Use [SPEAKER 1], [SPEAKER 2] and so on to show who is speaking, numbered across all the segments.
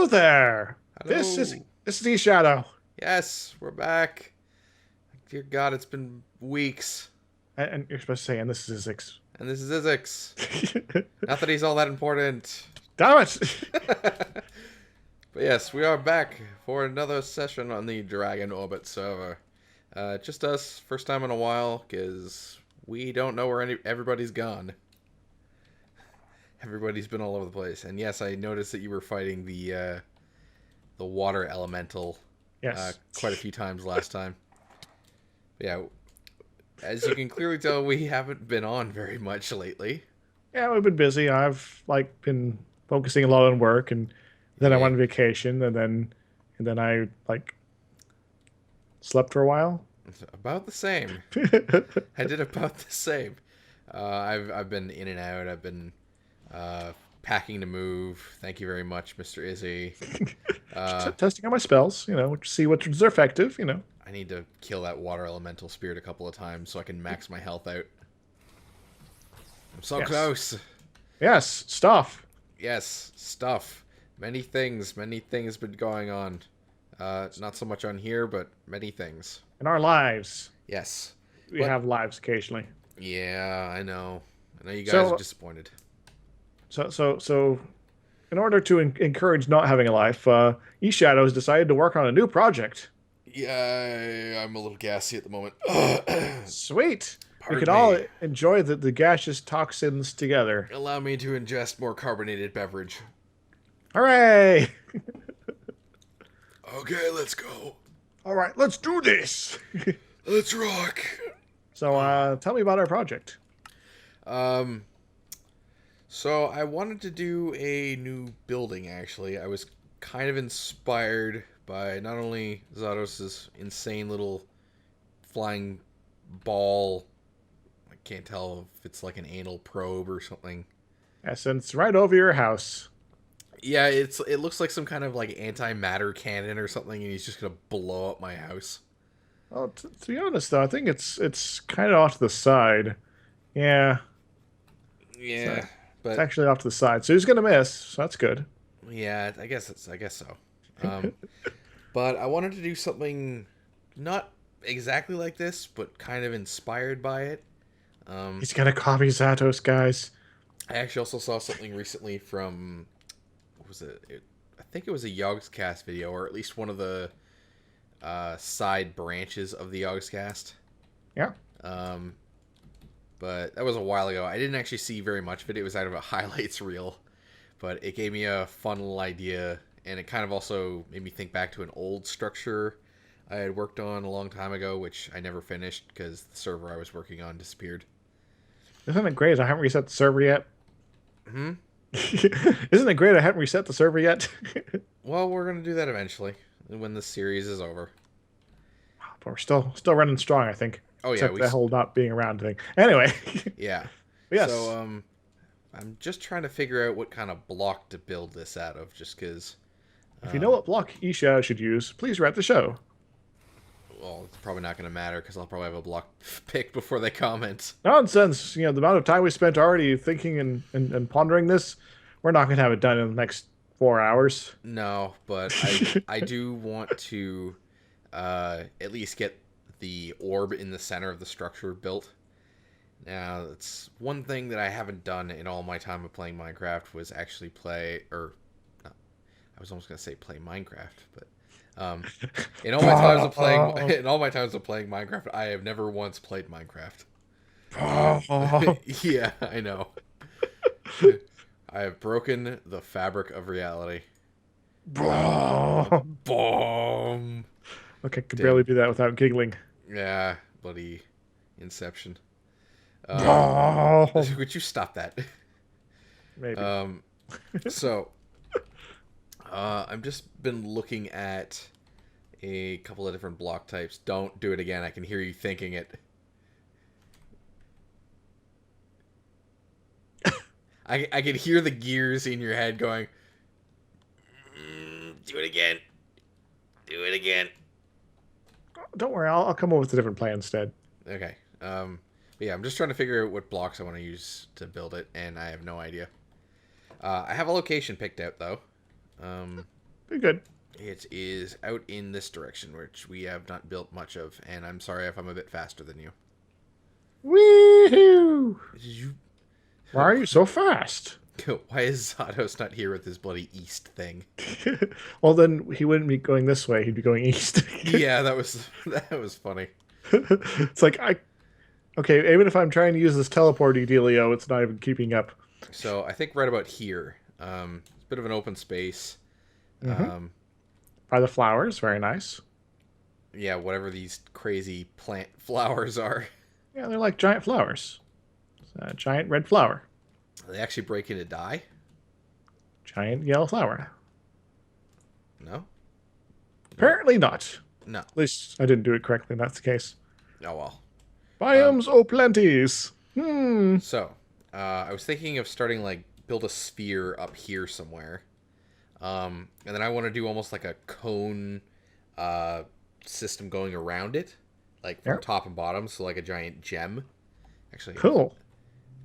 [SPEAKER 1] there.
[SPEAKER 2] Hello.
[SPEAKER 1] This is EShadow.
[SPEAKER 2] Yes, we're back. Dear God, it's been weeks.
[SPEAKER 1] And you're supposed to say, and this is Izixs.
[SPEAKER 2] And this is Izixs. Not that he's all that important.
[SPEAKER 1] Damn it!
[SPEAKER 2] But yes, we are back for another session on the Dragon Orbit server. Just us, first time in a while, because we don't know where everybody's gone. Everybody's been all over the place. And yes, I noticed that you were fighting the water elemental
[SPEAKER 1] Yes.
[SPEAKER 2] quite a few times last time. Yeah, as you can clearly tell, we haven't been on very much lately.
[SPEAKER 1] Yeah, we've been busy. I've been focusing a lot on work, and then I went on vacation, and then I slept for a while.
[SPEAKER 2] About the same. I did about the same. I've been in and out. I've been packing to move. Thank you very much, Mr. Izzy.
[SPEAKER 1] Testing out my spells, see which ones are effective,
[SPEAKER 2] I need to kill that water elemental spirit a couple of times so I can max my health out. I'm so close.
[SPEAKER 1] Yes, stuff.
[SPEAKER 2] Yes, stuff. Many things been going on. Not so much on here, but many things.
[SPEAKER 1] In our lives.
[SPEAKER 2] Yes.
[SPEAKER 1] We have lives occasionally.
[SPEAKER 2] Yeah, I know. I know you guys are disappointed.
[SPEAKER 1] So, in order to encourage not having a life, EShadow has decided to work on a new project.
[SPEAKER 2] Yeah, I'm a little gassy at the moment.
[SPEAKER 1] Sweet.
[SPEAKER 2] Pardon
[SPEAKER 1] we could all
[SPEAKER 2] me.
[SPEAKER 1] enjoy the gaseous toxins together.
[SPEAKER 2] Allow me to ingest more carbonated beverage.
[SPEAKER 1] Hooray!
[SPEAKER 2] Okay, let's go.
[SPEAKER 1] All right, let's do this.
[SPEAKER 2] Let's rock.
[SPEAKER 1] So, tell me about our project.
[SPEAKER 2] So I wanted to do a new building, actually. I was kind of inspired by not only Zautos' insane little flying ball. I can't tell if it's like an anal probe or something.
[SPEAKER 1] Yes, and it's right over your house.
[SPEAKER 2] Yeah, it looks like some kind of like antimatter cannon or something, and he's just gonna blow up my house.
[SPEAKER 1] Well, to be honest, though, I think it's kind of off to the side. Yeah.
[SPEAKER 2] Yeah, but
[SPEAKER 1] it's actually off to the side, so he's gonna miss. So that's good.
[SPEAKER 2] Yeah, I guess so. But I wanted to do something not exactly like this, but kind of inspired by it.
[SPEAKER 1] He's gonna copy Zautos, guys.
[SPEAKER 2] I actually also saw something recently from, what was it? I think it was a Yogscast video, or at least one of the side branches of the Yogscast.
[SPEAKER 1] Yeah.
[SPEAKER 2] But that was a while ago. I didn't actually see very much of it. It was out of a highlights reel. But it gave me a fun little idea, and it kind of also made me think back to an old structure I had worked on a long time ago, which I never finished because the server I was working on disappeared.
[SPEAKER 1] Isn't it great? I haven't reset the server yet.
[SPEAKER 2] Hmm?
[SPEAKER 1] Isn't it great? I haven't reset the server yet.
[SPEAKER 2] Well, we're going to do that eventually, when the series is over.
[SPEAKER 1] But we're still running strong, I think.
[SPEAKER 2] Oh, yeah.
[SPEAKER 1] Except the whole not being around thing. Anyway.
[SPEAKER 2] Yeah.
[SPEAKER 1] Yes.
[SPEAKER 2] So, I'm just trying to figure out what kind of block to build this out of, just because...
[SPEAKER 1] if you know what block EShadow should use, please write the show.
[SPEAKER 2] Well, it's probably not going to matter, because I'll probably have a block picked before they comment.
[SPEAKER 1] Nonsense. The amount of time we spent already thinking and pondering this, we're not going to have it done in the next 4 hours.
[SPEAKER 2] No, but I do want to at least get the orb in the center of the structure built. Now, it's one thing that I haven't done in all my time of playing Minecraft was actually play, or no, I was almost going to say play Minecraft, but in all my times of playing Minecraft, I have never once played Minecraft. Yeah, I know. I have broken the fabric of reality. Boom.
[SPEAKER 1] Okay, could barely do that without giggling.
[SPEAKER 2] Yeah, bloody Inception.
[SPEAKER 1] Oh.
[SPEAKER 2] Would you stop that?
[SPEAKER 1] Maybe.
[SPEAKER 2] So, I've just been looking at a couple of different block types. Don't do it again. I can hear you thinking it. I can hear the gears in your head going, do it again. Do it again.
[SPEAKER 1] Don't worry, I'll come up with a different plan instead.
[SPEAKER 2] Okay. But yeah, I'm just trying to figure out what blocks I want to use to build it, and I have no idea. I have a location picked out, though.
[SPEAKER 1] Be good.
[SPEAKER 2] It is out in this direction, which we have not built much of, and I'm sorry if I'm a bit faster than you.
[SPEAKER 1] Woohoo!
[SPEAKER 2] You...
[SPEAKER 1] Why are you so fast?
[SPEAKER 2] Why is Zautos not here with his bloody east thing?
[SPEAKER 1] Well, then he wouldn't be going this way. He'd be going east.
[SPEAKER 2] Yeah, that was funny.
[SPEAKER 1] It's like okay, even if I'm trying to use this teleporty dealio, it's not even keeping up.
[SPEAKER 2] So I think right about here, it's a bit of an open space.
[SPEAKER 1] By the flowers, very nice.
[SPEAKER 2] Yeah, whatever these crazy plant flowers are.
[SPEAKER 1] Yeah, they're like giant flowers. It's a giant red flower.
[SPEAKER 2] They actually break into dye?
[SPEAKER 1] Giant yellow flower.
[SPEAKER 2] No?
[SPEAKER 1] Apparently not.
[SPEAKER 2] No.
[SPEAKER 1] At least I didn't do it correctly. That's the case.
[SPEAKER 2] Oh well.
[SPEAKER 1] Biomes oh plenties.
[SPEAKER 2] So, I was thinking of starting like build a sphere up here somewhere, and then I want to do almost like a cone system going around it, like from top and bottom, so like a giant gem. Actually,
[SPEAKER 1] cool.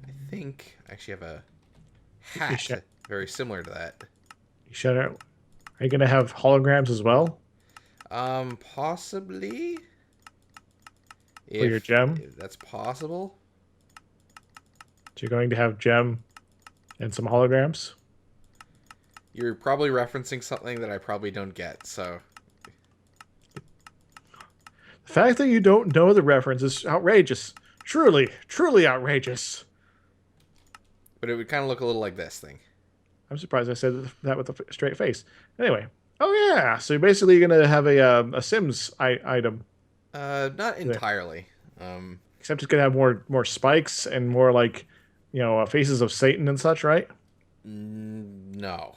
[SPEAKER 2] I think I actually have a hat very similar to that.
[SPEAKER 1] EShadow. Are you gonna have holograms as well?
[SPEAKER 2] Possibly.
[SPEAKER 1] For your gem?
[SPEAKER 2] If that's possible.
[SPEAKER 1] So you're going to have gem and some holograms?
[SPEAKER 2] You're probably referencing something that I probably don't get, so...
[SPEAKER 1] The fact that you don't know the reference is outrageous. Truly, truly outrageous.
[SPEAKER 2] But it would kind of look a little like this thing.
[SPEAKER 1] I'm surprised I said that with a straight face. Anyway. Oh yeah, so you're basically going to have a Sims item.
[SPEAKER 2] Not entirely.
[SPEAKER 1] Except it's going to have more spikes and more like, faces of Satan and such, right?
[SPEAKER 2] No.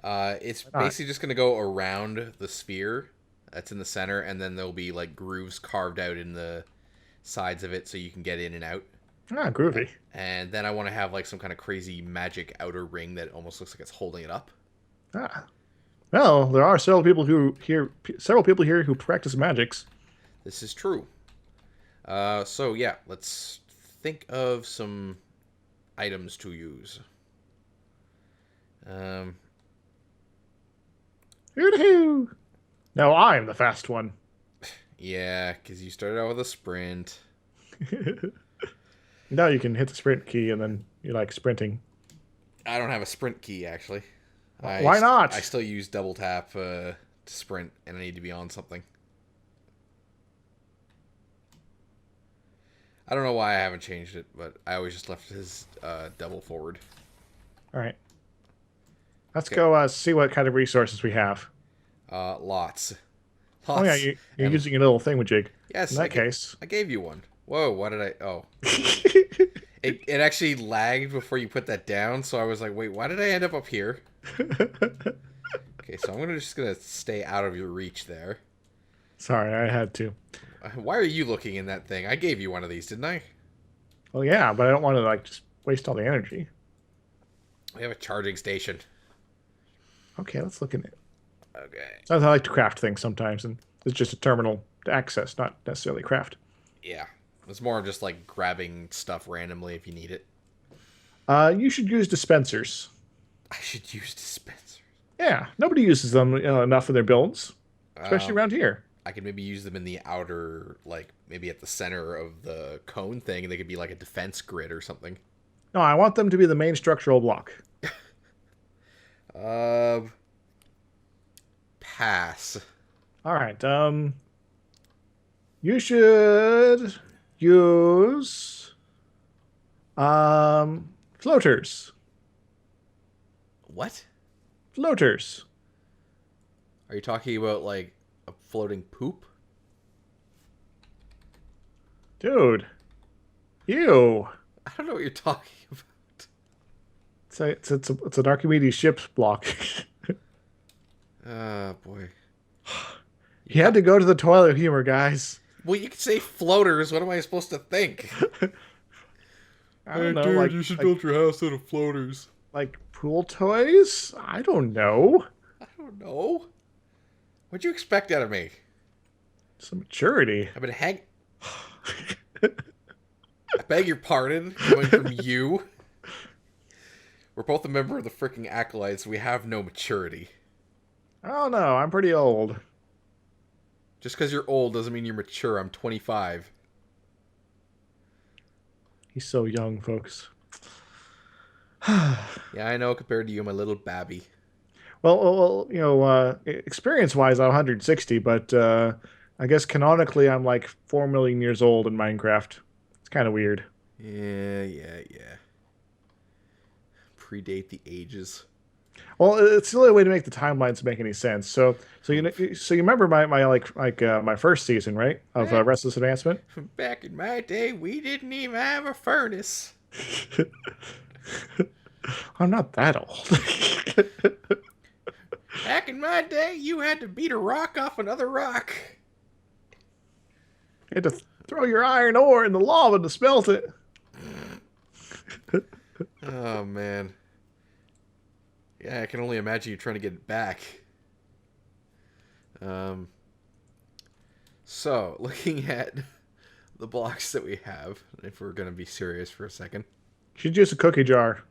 [SPEAKER 2] It's basically just going to go around the sphere that's in the center, and then there'll be like grooves carved out in the sides of it so you can get in and out.
[SPEAKER 1] Ah, groovy.
[SPEAKER 2] And then I want to have like some kind of crazy magic outer ring that almost looks like it's holding it up.
[SPEAKER 1] Ah. Well, there are several people here who practice magics.
[SPEAKER 2] This is true. So yeah, let's think of some items to use.
[SPEAKER 1] Hoo-hoo! Now I'm the fast one.
[SPEAKER 2] Yeah, because you started out with a sprint.
[SPEAKER 1] Now you can hit the sprint key and then you like sprinting.
[SPEAKER 2] I don't have a sprint key, actually.
[SPEAKER 1] Why not?
[SPEAKER 2] I still use double tap to sprint, and I need to be on something. I don't know why I haven't changed it, but I always just left his double forward.
[SPEAKER 1] All right. Let's go see what kind of resources we have.
[SPEAKER 2] Lots.
[SPEAKER 1] Oh yeah, you're using your little thingamajig.
[SPEAKER 2] Yes.
[SPEAKER 1] In that case.
[SPEAKER 2] I gave you one. Whoa, why did I... Oh. It actually lagged before you put that down, so I was like, wait, why did I end up here? Okay, so I'm just gonna stay out of your reach there.
[SPEAKER 1] Sorry, I had to.
[SPEAKER 2] Why are you looking in that thing? I gave you one of these, didn't I?
[SPEAKER 1] Well, yeah, but I don't want to like just waste all the energy.
[SPEAKER 2] We have a charging station.
[SPEAKER 1] Okay, let's look in it.
[SPEAKER 2] Okay.
[SPEAKER 1] So I like to craft things sometimes, and it's just a terminal to access, not necessarily craft.
[SPEAKER 2] Yeah, it's more of just like grabbing stuff randomly if you need it.
[SPEAKER 1] You should use dispensers.
[SPEAKER 2] I should use dispensers.
[SPEAKER 1] Yeah, nobody uses them enough in their builds, especially around here.
[SPEAKER 2] I could maybe use them in the outer, like maybe at the center of the cone thing, and they could be like a defense grid or something.
[SPEAKER 1] No, I want them to be the main structural block.
[SPEAKER 2] Pass.
[SPEAKER 1] All right. You should use floaters.
[SPEAKER 2] What?
[SPEAKER 1] Floaters.
[SPEAKER 2] Are you talking about like a floating poop?
[SPEAKER 1] Dude. Ew.
[SPEAKER 2] I don't know what you're talking about.
[SPEAKER 1] It's an Archimedes ship's block.
[SPEAKER 2] Oh, boy.
[SPEAKER 1] You had to go to the toilet of humor, guys.
[SPEAKER 2] Well, you could say floaters. What am I supposed to think?
[SPEAKER 1] I don't know. Dude,
[SPEAKER 2] you should build your house out of floaters.
[SPEAKER 1] Like pool toys? I don't know.
[SPEAKER 2] I don't know. What'd you expect out of me?
[SPEAKER 1] Some maturity.
[SPEAKER 2] I've been I beg your pardon, coming from you. We're both a member of the freaking Acolytes. We have no maturity.
[SPEAKER 1] Oh no, I'm pretty old.
[SPEAKER 2] Just because you're old doesn't mean you're mature. I'm 25.
[SPEAKER 1] He's so young, folks.
[SPEAKER 2] Yeah, I know compared to you, my little babby.
[SPEAKER 1] Experience-wise, I'm 160, but I guess canonically, I'm like 4 million years old in Minecraft. It's kind of weird.
[SPEAKER 2] Yeah. Predate the ages.
[SPEAKER 1] Well, it's the only way to make the timelines make any sense. So you remember my first season, right, of
[SPEAKER 2] Back,
[SPEAKER 1] Restless Advancement?
[SPEAKER 2] back in my day, we didn't even have a furnace.
[SPEAKER 1] I'm not that old.
[SPEAKER 2] Back in my day, you had to beat a rock off another rock.
[SPEAKER 1] You had to throw your iron ore in the lava to smelt it.
[SPEAKER 2] Oh, man. Yeah, I can only imagine you trying to get it back. So, looking at the blocks that we have, if we're going to be serious for a second,
[SPEAKER 1] You should use a cookie jar.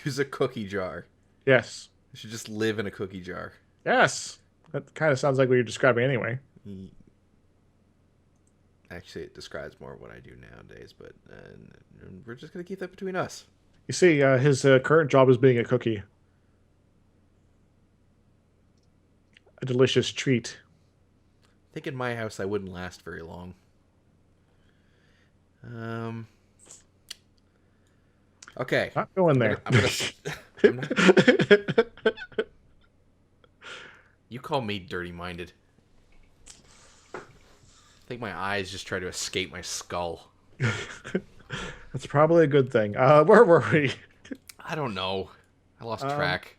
[SPEAKER 2] use a cookie jar.
[SPEAKER 1] Yes.
[SPEAKER 2] You should just live in a cookie jar.
[SPEAKER 1] Yes. That kind of sounds like what you're describing anyway.
[SPEAKER 2] Actually, it describes more what I do nowadays, but we're just going to keep that between us.
[SPEAKER 1] You see, his current job is being a cookie. A delicious treat.
[SPEAKER 2] I think in my house I wouldn't last very long. Okay.
[SPEAKER 1] Not going there.
[SPEAKER 2] I'm not, you call me dirty-minded. I think my eyes just try to escape my skull.
[SPEAKER 1] That's probably a good thing. Where were we?
[SPEAKER 2] I don't know. I lost track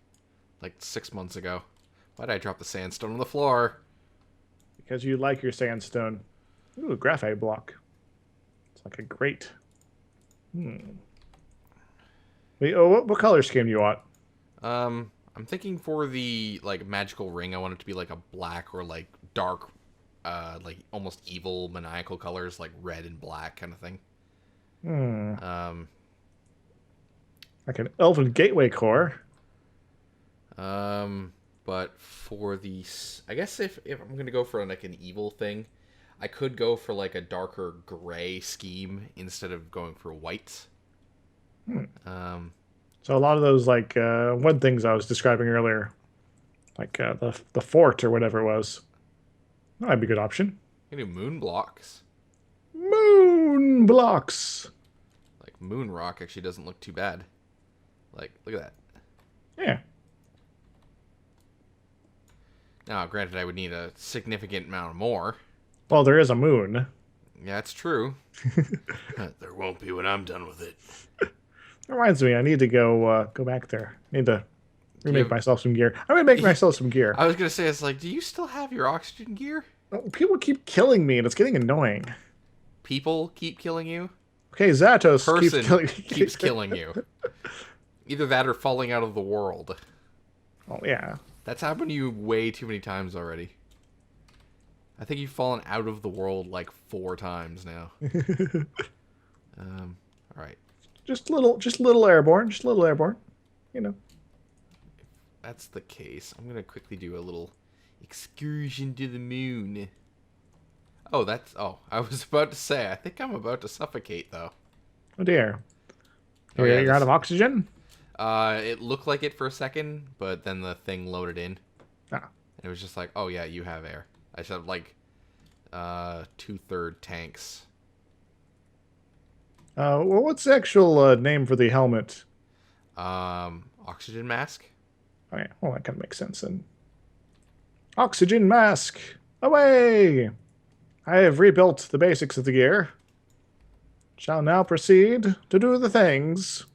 [SPEAKER 2] like 6 months ago. Why did I drop the sandstone on the floor?
[SPEAKER 1] Because you like your sandstone. Ooh, a graphite block. It's like a grate. Wait, what color scheme do you want?
[SPEAKER 2] I'm thinking for the like magical ring, I want it to be like a black or like dark, like almost evil maniacal colors, like red and black kind of thing.
[SPEAKER 1] Like an elven gateway core.
[SPEAKER 2] But for the, I guess if I'm gonna go for like an evil thing, I could go for like a darker gray scheme instead of going for white.
[SPEAKER 1] So a lot of those like one things I was describing earlier, like the fort or whatever it was. That'd be a good option.
[SPEAKER 2] I can do moon blocks.
[SPEAKER 1] Moon blocks.
[SPEAKER 2] Like moon rock actually doesn't look too bad. Like, look at that.
[SPEAKER 1] Yeah.
[SPEAKER 2] Now, granted, I would need a significant amount more.
[SPEAKER 1] Well, there is a moon.
[SPEAKER 2] Yeah, it's true. There won't be when I'm done with it.
[SPEAKER 1] That reminds me, I need to go back there. I need to remake myself some gear. I'm gonna make myself some gear.
[SPEAKER 2] I was gonna say, it's like, do you still have your oxygen gear?
[SPEAKER 1] People keep killing me, and it's getting annoying.
[SPEAKER 2] People keep killing you?
[SPEAKER 1] Okay, Zautos
[SPEAKER 2] keeps killing you. Either that or falling out of the world.
[SPEAKER 1] Oh, yeah.
[SPEAKER 2] That's happened to you way too many times already. I think you've fallen out of the world like 4 times now. Alright.
[SPEAKER 1] Just little airborne. Just a little airborne. You know.
[SPEAKER 2] If that's the case, I'm gonna quickly do a little excursion to the moon. Oh, I was about to say, I think I'm about to suffocate, though.
[SPEAKER 1] Oh, dear.
[SPEAKER 2] Oh, yeah,
[SPEAKER 1] You're out of oxygen?
[SPEAKER 2] It looked like it for a second, but then the thing loaded in.
[SPEAKER 1] Ah.
[SPEAKER 2] And it was just like, oh, yeah, you have air. I should have, like, 2/3 tanks.
[SPEAKER 1] Well, what's the actual name for the helmet?
[SPEAKER 2] Oxygen mask?
[SPEAKER 1] Oh, yeah. Well, that kind of makes sense, then. Oxygen mask! Away! I have rebuilt the basics of the gear. Shall now proceed to do the things.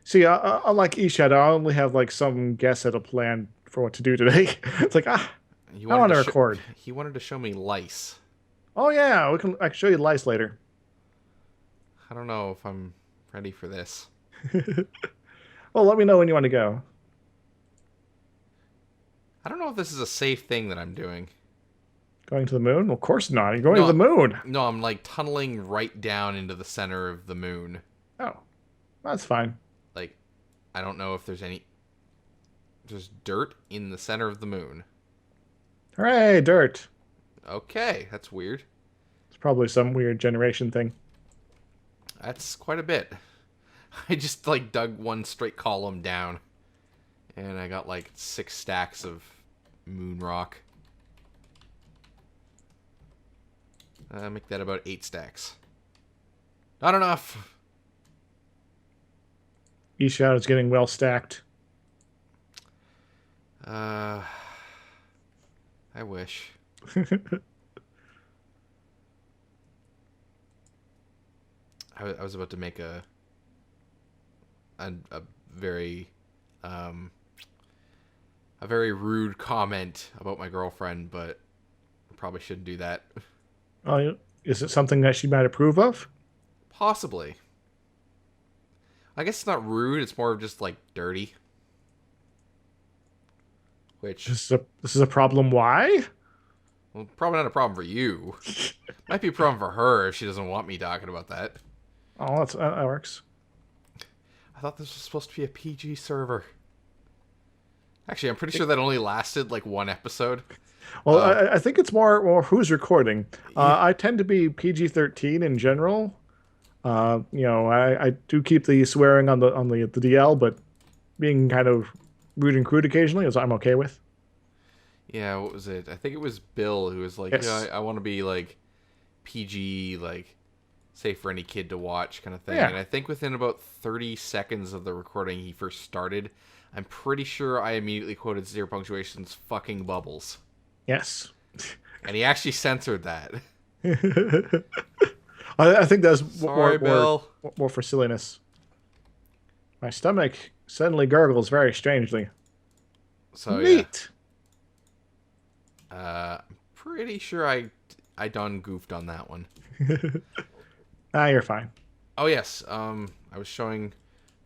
[SPEAKER 1] See, unlike EShadow, I only have like some guess at a plan for what to do today. It's like, I want to record.
[SPEAKER 2] He wanted to show me lice.
[SPEAKER 1] Oh yeah, I can show you lice later.
[SPEAKER 2] I don't know if I'm ready for this.
[SPEAKER 1] Well, let me know when you want to go.
[SPEAKER 2] I don't know if this is a safe thing that I'm doing.
[SPEAKER 1] Going to the moon? Well, of course not. You're going to the moon.
[SPEAKER 2] No, I'm like tunneling right down into the center of the moon.
[SPEAKER 1] Oh, that's fine.
[SPEAKER 2] Like, I don't know if there's any... There's dirt in the center of the moon.
[SPEAKER 1] Hooray, dirt.
[SPEAKER 2] Okay, that's weird.
[SPEAKER 1] It's probably some weird generation thing.
[SPEAKER 2] That's quite a bit. I just, like, dug one straight column down. And I got, like, 6 stacks of moon rock. Make that about 8 stacks. Not enough!
[SPEAKER 1] EShadow's getting well stacked.
[SPEAKER 2] I wish. I was about to make a very rude comment about my girlfriend, but I probably shouldn't do that.
[SPEAKER 1] Oh, is it something that she might approve of?
[SPEAKER 2] Possibly. I guess it's not rude. It's more of just like dirty. Which
[SPEAKER 1] This is a problem. Why?
[SPEAKER 2] well, probably not a problem for you. Might be a problem for her if she doesn't want me talking about that.
[SPEAKER 1] Oh, that works.
[SPEAKER 2] I thought this was supposed to be a PG server. Actually, I'm pretty sure that only lasted like 1 episode.
[SPEAKER 1] Well, I think it's more who's recording. I tend to be PG-13 in general. I do keep the swearing on the DL, but being kind of rude and crude occasionally is I'm okay with.
[SPEAKER 2] Yeah, what was it? I think it was Bill who was like,
[SPEAKER 1] Yes.
[SPEAKER 2] yeah, I want to be like PG, like safe for any kid to watch kind of thing.
[SPEAKER 1] Yeah.
[SPEAKER 2] And I think within about 30 seconds of the recording he first started, I'm pretty sure I immediately quoted Zero Punctuation's fucking bubbles.
[SPEAKER 1] Yes.
[SPEAKER 2] And he actually censored that.
[SPEAKER 1] I think that's
[SPEAKER 2] Sorry, Bill.
[SPEAKER 1] more for silliness. My stomach suddenly gurgles very strangely.
[SPEAKER 2] So
[SPEAKER 1] Neat.
[SPEAKER 2] yeah. I'm pretty sure I done goofed on that one.
[SPEAKER 1] You're fine.
[SPEAKER 2] Oh yes, I was showing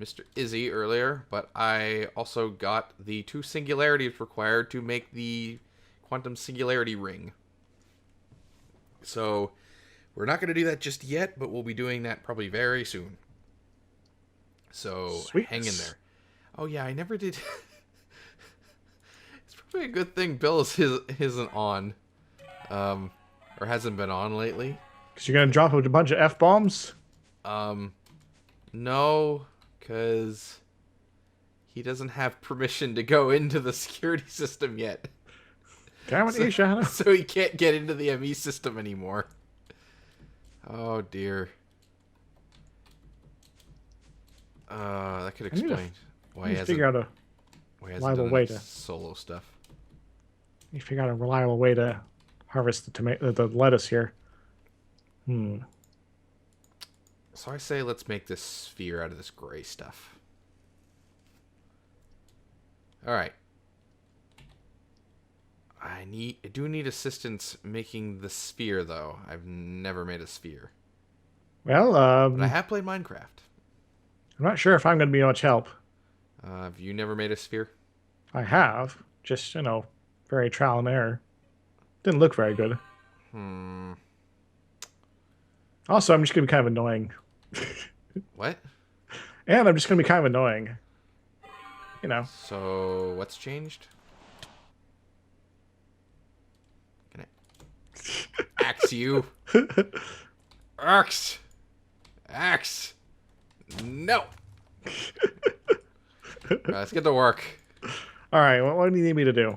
[SPEAKER 2] Mr. Izzy earlier, but I also got the 2 singularities required to make the quantum singularity ring. So we're not going to do that just yet, but we'll be doing that probably very soon. So
[SPEAKER 1] Sweet.
[SPEAKER 2] hang in there. Oh yeah, I never did. It's probably a good thing Bill isn't on, or hasn't been on lately.
[SPEAKER 1] Because you're going to drop a bunch of F-bombs?
[SPEAKER 2] No, because he doesn't have permission to go into the security system yet.
[SPEAKER 1] Damn it, EShadow.
[SPEAKER 2] So he can't get into the ME system anymore. Oh, dear. That could explain why he hasn't
[SPEAKER 1] figure out a reliable way to
[SPEAKER 2] solo stuff.
[SPEAKER 1] you figure out a reliable way to harvest the lettuce here.
[SPEAKER 2] So I say let's make this sphere out of this gray stuff. All right. I do need assistance making the sphere, though. I've never made a sphere.
[SPEAKER 1] Well,
[SPEAKER 2] But I have played Minecraft.
[SPEAKER 1] I'm not sure if I'm going to be much help.
[SPEAKER 2] Have you never made a sphere?
[SPEAKER 1] I have. Just, very trial and error. Didn't look very good. Also, I'm just going to be kind of annoying.
[SPEAKER 2] What?
[SPEAKER 1] And I'm just going to be kind of annoying.
[SPEAKER 2] So, what's changed? Can I axe you? Axe! Axe! No! Alright, let's get to work.
[SPEAKER 1] Alright, what do you need me to do?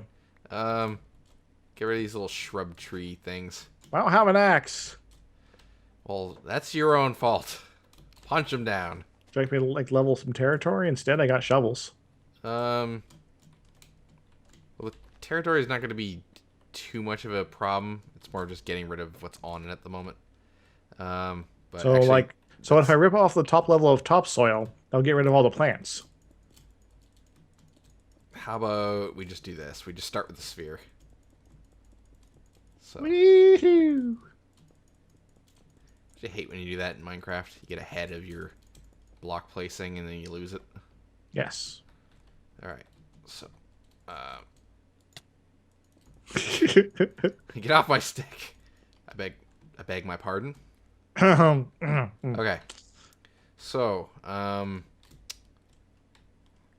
[SPEAKER 2] Get rid of these little shrub tree things.
[SPEAKER 1] I don't have an axe.
[SPEAKER 2] Well, that's your own fault. Punch them down.
[SPEAKER 1] Do you like me to level some territory? Instead, I got shovels.
[SPEAKER 2] Well, the territory is not going to be too much of a problem. It's more just getting rid of what's on it at the moment. But
[SPEAKER 1] So,
[SPEAKER 2] actually,
[SPEAKER 1] so if I rip off the top level of topsoil, I'll get rid of all the plants.
[SPEAKER 2] how about we just do this? We just start with the sphere. So,
[SPEAKER 1] Wee-hoo!
[SPEAKER 2] I hate when you do that in Minecraft. You get ahead of your block placing and then you lose it.
[SPEAKER 1] Yes.
[SPEAKER 2] Alright, so, get off my stick. I beg my pardon. Okay. So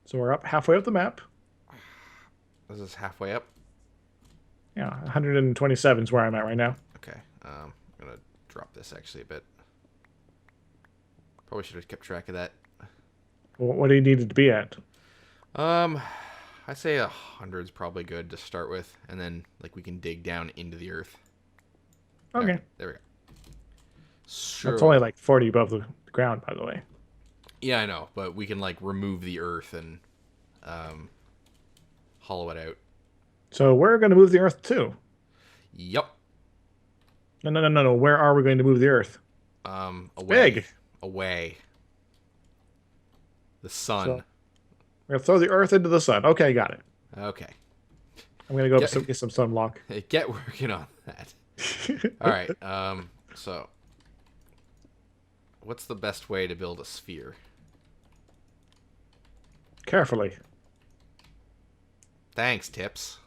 [SPEAKER 1] So we're up halfway up the map.
[SPEAKER 2] This is halfway up.
[SPEAKER 1] Yeah, 127 is where I'm at right now.
[SPEAKER 2] Okay. I'm gonna drop this actually a bit. Probably should have kept track of that.
[SPEAKER 1] Well, what do you need it to be at?
[SPEAKER 2] I'd say 100 is probably good to start with, and then like we can dig down into the earth.
[SPEAKER 1] Okay.
[SPEAKER 2] There we go. Sure.
[SPEAKER 1] That's only like 40 above the ground, by the way.
[SPEAKER 2] Yeah, I know, but we can like remove the earth and hollow it out.
[SPEAKER 1] So we're going to move the earth too.
[SPEAKER 2] Yep.
[SPEAKER 1] No. Where are we going to move the earth?
[SPEAKER 2] Away.
[SPEAKER 1] Big.
[SPEAKER 2] Away. The sun.
[SPEAKER 1] So we're going to throw the earth into the sun. Okay, got it.
[SPEAKER 2] Okay.
[SPEAKER 1] I'm going to go get some sunblock.
[SPEAKER 2] Get working on that. All right. So what's the best way to build a sphere?
[SPEAKER 1] Carefully.
[SPEAKER 2] Thanks, tips.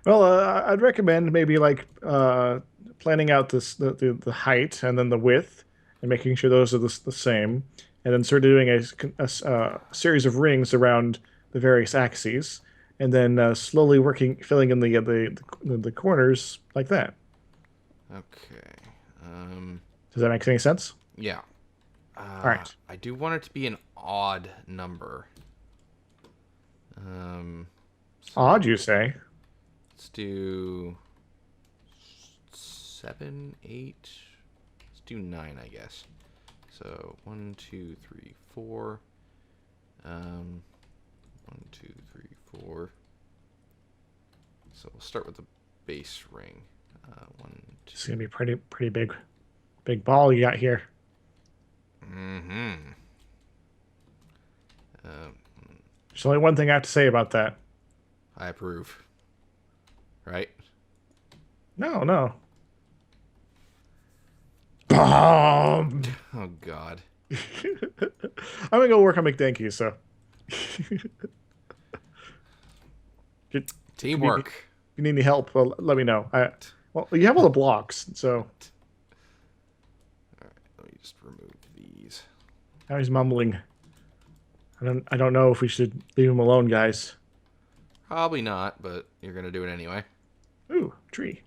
[SPEAKER 1] Well, I'd recommend maybe like planning out the height and then the width and making sure those are the same, and then sort of doing a series of rings around the various axes, and then slowly filling in the corners like that.
[SPEAKER 2] Okay.
[SPEAKER 1] Does that make any sense?
[SPEAKER 2] Yeah.
[SPEAKER 1] All right.
[SPEAKER 2] I do want it to be an odd number.
[SPEAKER 1] Odd, you say?
[SPEAKER 2] Let's do 7, 8. Let's do 9, I guess. So 1, 2, 3, 4. 1, 2, 3, 4. So we'll start with the base ring. 1, 2.
[SPEAKER 1] It's gonna be pretty big ball you got here.
[SPEAKER 2] Mm-hmm.
[SPEAKER 1] There's only one thing I have to say about that.
[SPEAKER 2] I approve. Right?
[SPEAKER 1] No. Bomb!
[SPEAKER 2] Oh, God.
[SPEAKER 1] I'm gonna go work on McDanky, so.
[SPEAKER 2] Teamwork.
[SPEAKER 1] If you need any help, well, let me know. Well, you have all the blocks, so.
[SPEAKER 2] Alright, let me just remove these.
[SPEAKER 1] Now he's mumbling. I don't know if we should leave him alone, guys.
[SPEAKER 2] Probably not, but you're going to do it anyway.
[SPEAKER 1] Ooh, tree.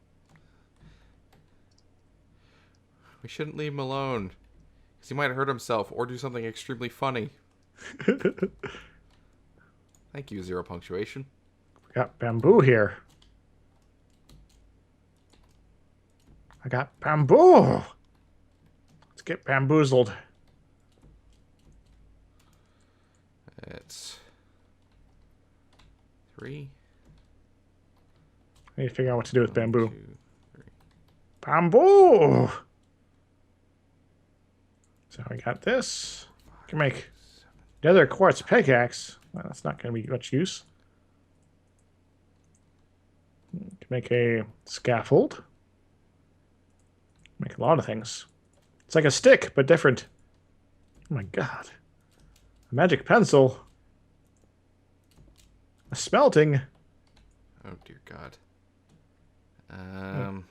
[SPEAKER 2] We shouldn't leave him alone. Because he might hurt himself or do something extremely funny. Thank you, 0 punctuation.
[SPEAKER 1] We got bamboo here. I got bamboo. Let's get bamboozled.
[SPEAKER 2] It's 3.
[SPEAKER 1] I need to figure out what to do with
[SPEAKER 2] 1,
[SPEAKER 1] bamboo.
[SPEAKER 2] 2, 3.
[SPEAKER 1] Bamboo! So we got this. We can make the other quartz pickaxe. Well, that's not going to be much use. We can make a scaffold. Make a lot of things. It's like a stick, but different. Oh my god. A magic pencil. A smelting.
[SPEAKER 2] Oh, dear God. Am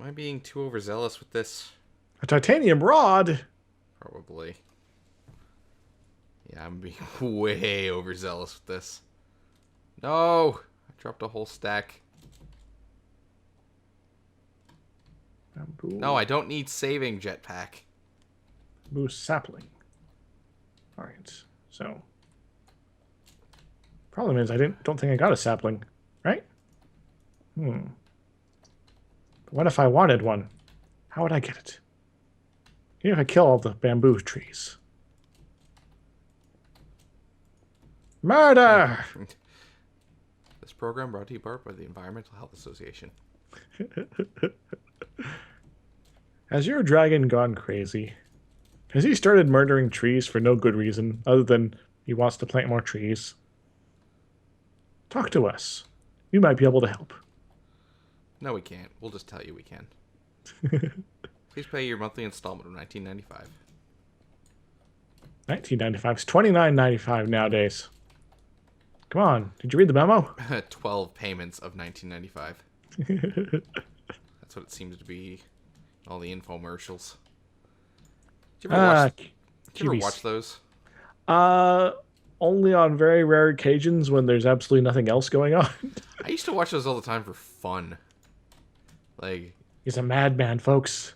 [SPEAKER 2] I being too overzealous with this?
[SPEAKER 1] A titanium rod.
[SPEAKER 2] Probably. Yeah, I'm being way overzealous with this. No! I dropped a whole stack.
[SPEAKER 1] Bamboo.
[SPEAKER 2] No, I don't need saving, Jetpack.
[SPEAKER 1] Bamboo sapling. Alright, so. Problem is, I don't think I got a sapling, right? But what if I wanted one? How would I get it? Even if I kill all the bamboo trees. Murder!
[SPEAKER 2] This program brought to you by the Environmental Health Association.
[SPEAKER 1] Has your dragon gone crazy? Has he started murdering trees for no good reason, other than he wants to plant more trees? Talk to us. We might be able to help.
[SPEAKER 2] No, we can't. We'll just tell you we can. Please pay your monthly installment of $19.95.
[SPEAKER 1] $19.95. It's $29.95 nowadays. Come on. Did you read the memo?
[SPEAKER 2] 12 payments of $19.95. That's what it seems to be. All the infomercials. Did you ever watch those?
[SPEAKER 1] I only on very rare occasions when there's absolutely nothing else going on.
[SPEAKER 2] I used to watch those all the time for fun. Like,
[SPEAKER 1] He's a madman, folks.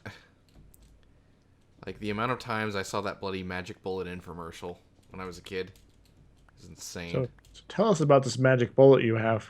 [SPEAKER 2] the amount of times I saw that bloody magic bullet infomercial when I was a kid is insane.
[SPEAKER 1] So tell us about this magic bullet you have.